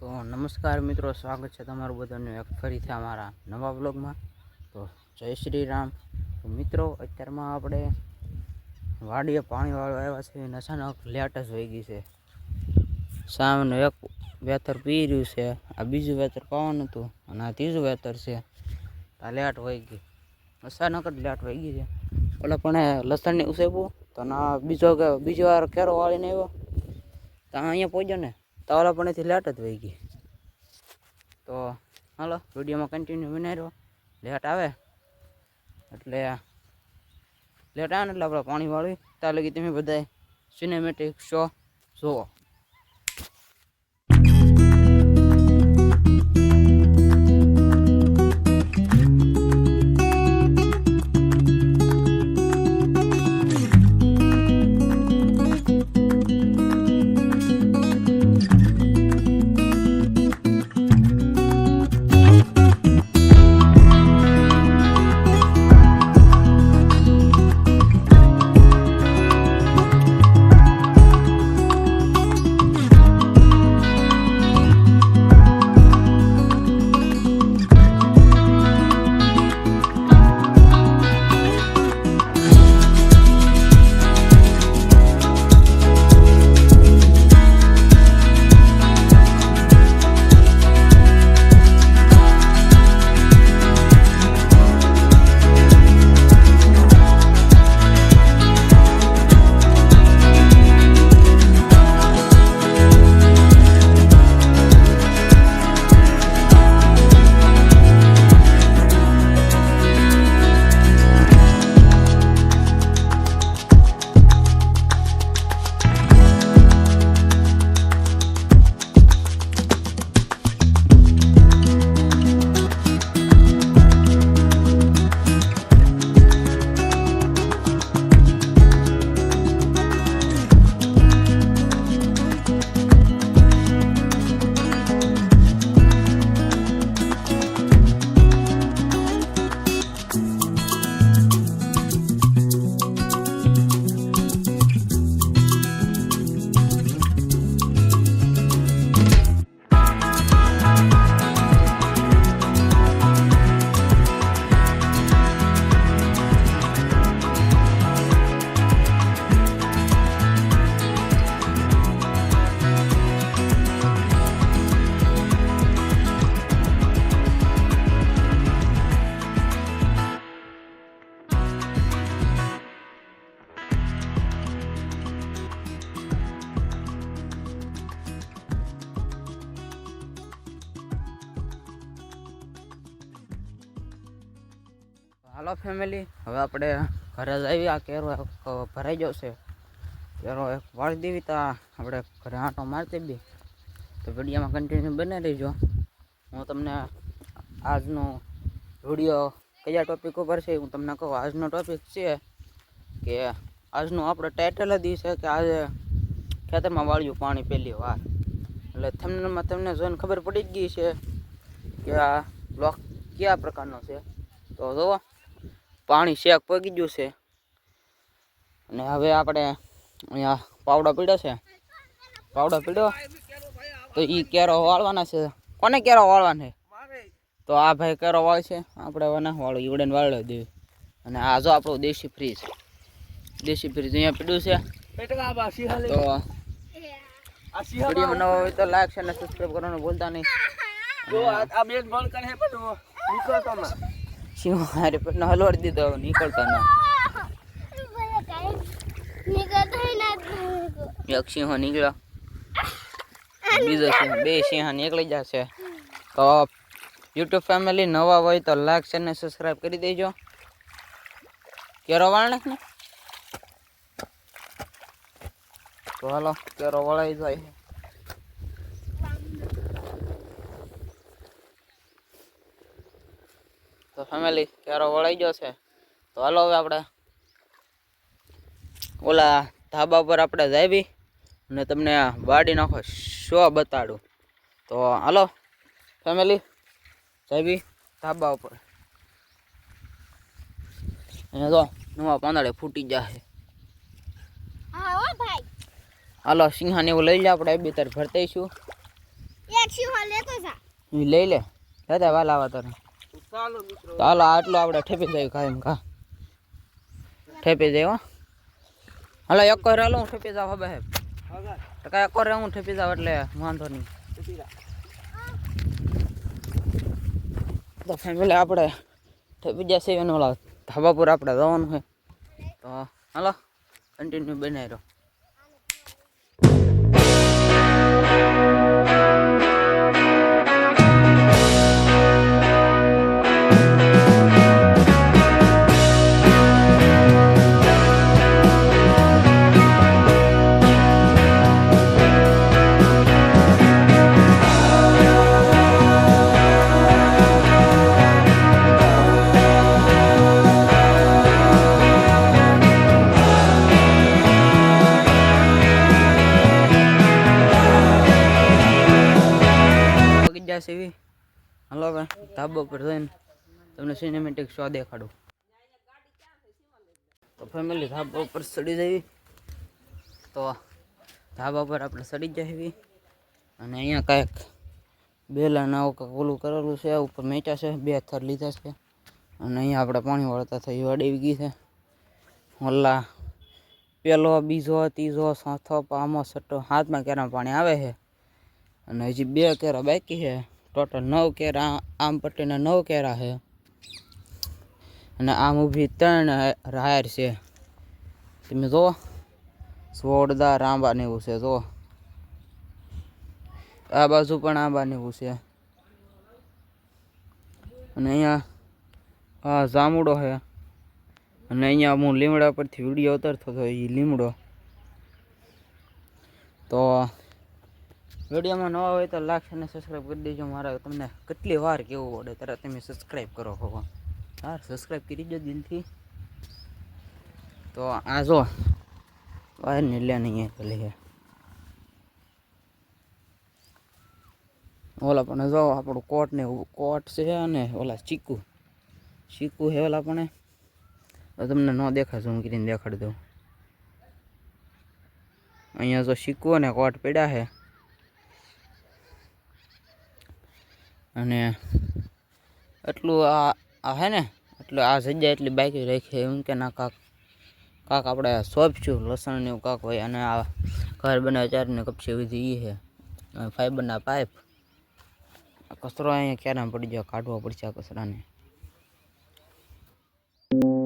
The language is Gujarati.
તો નમસ્કાર મિત્રો, સ્વાગત છે તમારું બધાનું એક ફરીથી અમારા નવા બ્લોગમાં. તો જય શ્રી રામ. તો મિત્રો, અત્યારમાં આપણે વાડીએ પાણીવાળો આવ્યા છે અને અચાનક લેટ જ વહી ગઈ છે. સામનું એક વેતર પી રહ્યું છે, આ બીજું વેતર પાવાનું હતું અને આ ત્રીજું વેતર છે. આ લેટ વહી ગઈ, અચાનક જ લેટ વહી ગઈ છે. એટલે પણ લસણની ઉસેબું તો ના બીજી વાર કેરો વાળીને આવ્યો તો અહીંયા પહોંચ્યો ને તો ઓલા પણ એથી લેટ જ વહી ગઈ. તો હાલો વિડીયોમાં કન્ટિન્યુ બનાવી રહ્યો. લેટ આવે એટલે આપણે પાણી વાળવી ત્યાં લગી તમે બધા સિનેમેટિક શો જુઓ. હાલો ફેમિલી, હવે આપણે ઘરે જ આવી. આ કેરો ભરાઈ જશે, કેરો એક વાળી દેવી તો આપણે ઘરે આંટો મારતી બી. તો વિડીયોમાં કન્ટિન્યુ બને રહીજો. હું તમને આજનો વિડીયો કયા ટોપિક ઉપર છે હું તમને કહું. આજનો ટોપિક છે કે આજનું આપણે ટાઇટલ જ છે કે આજે ખેતરમાં વાળ્યું પાણી પહેલી વાર. એટલે થંબનેલમાં તમને જોઈને ખબર પડી જ ગઈ છે કે આ બ્લોક કયા પ્રકારનો છે. તો જુઓ, પાણી શેક પગી ગયું છે અને હવે આપણે અહીંયા પાવડો પીડ્યો છે. પાવડો પીડ્યો તો એ કેરો વાળવાના છે. કોને કેરો વાળવાના? તો આ ભાઈ કેરો વાળ છે, આપણે હવે ના વાળું, ઈવડે વાળી દેવી. અને આ જો આપણું દેશી ફ્રીજ અહીંયા પીડ્યું છે. તો વિડીયોમાં નવા હોય તો લાઈક અને સબસ્ક્રાઈબ કરવાનું ભૂલતા નહીં. સિંહ હારે પેટનો હલવાડી દીધો, નીકળતા ના. એક સિંહ નીકળ્યો, બીજો સિંહ, બે સિંહ નીકળી જશે. તો યુટ્યુબ ફેમિલી નવા હોય તો લાઈક અને સબસ્ક્રાઈબ કરી દેજો. કેરો વાળને ને તો હાલો કેરો વળાઈ જાય. તો ફેમિલી કેરો વળાઈ ગયો છે. તો હાલો હવે આપણે ઓલા ધાબા ઉપર આપણે જાવી અને તમને વાડી નાખો શો બતાડું. તો હાલો ફેમિલી જાવી ધાબા ઉપર. અહીંયા તો નવા પાંદડે ફૂટી જાય. હાલો સિંહાને એવું લઈ લે, આપણે બે તાર ભરતાઈશું. એ લઈ લે દાદા વાલા આવા તારે ચાલો આટલું આપણે ઠેપી જાય કાયમ કા ઠેપી જાય હો હાલો એક કોર હાલો હું ઠેપી જાવ હવે ટકા એક કોર હું ઠેપી જાવ એટલે વાંધો નહીં તો ફેમિલી આપણે ઠેપી જશે એનો ઓલા ધાબા પર આપણે જવાનું હોય તો હાલો કન્ટિન્યુ બનાવી રહ્યો સેવી હલો ભાઈ ધાબા પર જઈને તમને સિનેમેટિક શો દેખાડું તો ફેમિલી ધાબા ઉપર ચડી જવી તો ધાબા પર આપણે ચડી જવી અને અહીંયા કાંઈક બેલા નાવ કાંઈક ઓલું કરેલું છે ઉપર મેચા છે 2 થર લીધા છે અને અહીંયા આપણે પાણી વળતા થઈ વળી ગઈ છે ઓલા પેલો બીજો ત્રીજો ચોથો પાંચમો છઠ્ઠો 7મા કેરા પાણી આવે છે અને હજી 2 કેરા બાકી છે ટોટલ 9 કેરા આમ પટ્ટીના 9 કેરા છે અને આમ ઊભી 3 રાયર છે તમે જુઓ જોરદાર આંબા ને એવું છે જુઓ આ બાજુ પણ આંબા ને એવું છે અને અહીંયા આ જામુડો છે અને અહીંયા હું લીમડા પરથી વિડીયો ઉતરતો હતો એ લીમડો તો વિડીયોમાં નવા હોય તો લાઈક અને સબસ્ક્રાઈબ કરી દેજો મારા તમને કેટલી વાર કેવું પડે ત્યારે તમે સબસ્ક્રાઈબ કરો હો યાર સબસ્ક્રાઈબ કરી દો દિલથી તો આ જો બહાર ને લે નહીં પેલી ઓલા પણ જો આપણું કોટ છે અને ઓલા ચીકુ છે ઓલા પણ તમને ન દેખાય ઝૂમ કરીને દેખાડી દઉં અહીંયા જો ચીકુ અને કોટ પડ્યા છે અને એટલું આ હે ને એટલે આ જગ્યા એટલી બાકી રાખી એમ કે ના કાક આપણે સોંપશું લસણ ને એવું કાક હોય અને આ ઘર બનાવે ચારને કપચી વિધી છે ફાઈબરના પાઇપ કચરો અહીંયા ક્યારે પડી જાય કાઢવો પડશે આ કચરાને